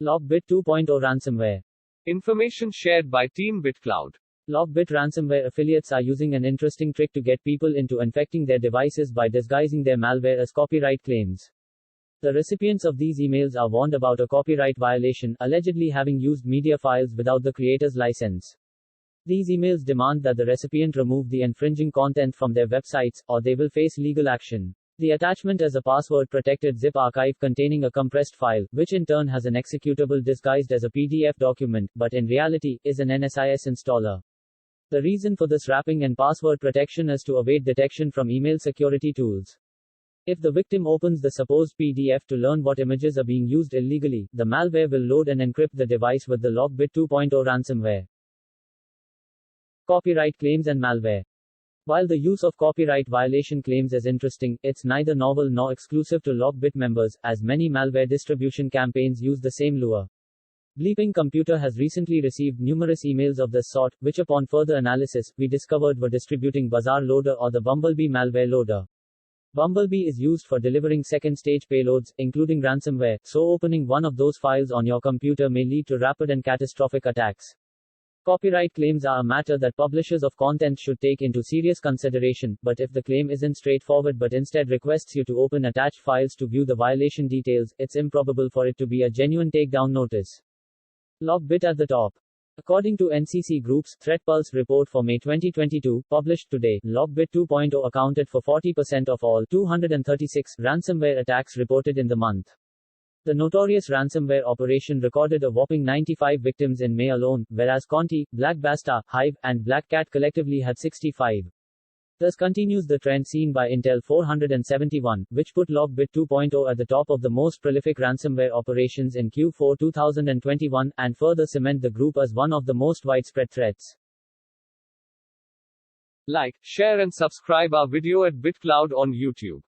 LockBit 2.0 Ransomware. Information shared by Team BitCloud. LockBit ransomware affiliates are using an interesting trick to get people into infecting their devices by disguising their malware as copyright claims. The recipients of these emails are warned about a copyright violation, allegedly having used media files without the creator's license. These emails demand that the recipient remove the infringing content from their websites, or they will face legal action. The attachment is a password-protected zip archive containing a compressed file, which in turn has an executable disguised as a PDF document, but in reality, is an NSIS installer. The reason for this wrapping and password protection is to evade detection from email security tools. If the victim opens the supposed PDF to learn what images are being used illegally, the malware will load and encrypt the device with the LockBit 2.0 ransomware. Copyright claims and malware. While the use of copyright violation claims is interesting, it's neither novel nor exclusive to LockBit members, as many malware distribution campaigns use the same lure. Bleeping Computer has recently received numerous emails of this sort, which upon further analysis, we discovered were distributing Bazaar Loader or the Bumblebee malware loader. Bumblebee is used for delivering second-stage payloads, including ransomware, so opening one of those files on your computer may lead to rapid and catastrophic attacks. Copyright claims are a matter that publishers of content should take into serious consideration, but if the claim isn't straightforward but instead requests you to open attached files to view the violation details, it's improbable for it to be a genuine takedown notice. LockBit at the top. According to NCC Group's ThreatPulse report for May 2022, published today, LockBit 2.0 accounted for 40% of all 236 ransomware attacks reported in the month. The notorious ransomware operation recorded a whopping 95 victims in May alone, whereas Conti, Blackbasta, Hive, and Black Cat collectively had 65. Thus continues the trend seen by Intel 471, which put LockBit 2.0 at the top of the most prolific ransomware operations in Q4 2021, and further cement the group as one of the most widespread threats. Like, share and subscribe our video at BitCloud on YouTube.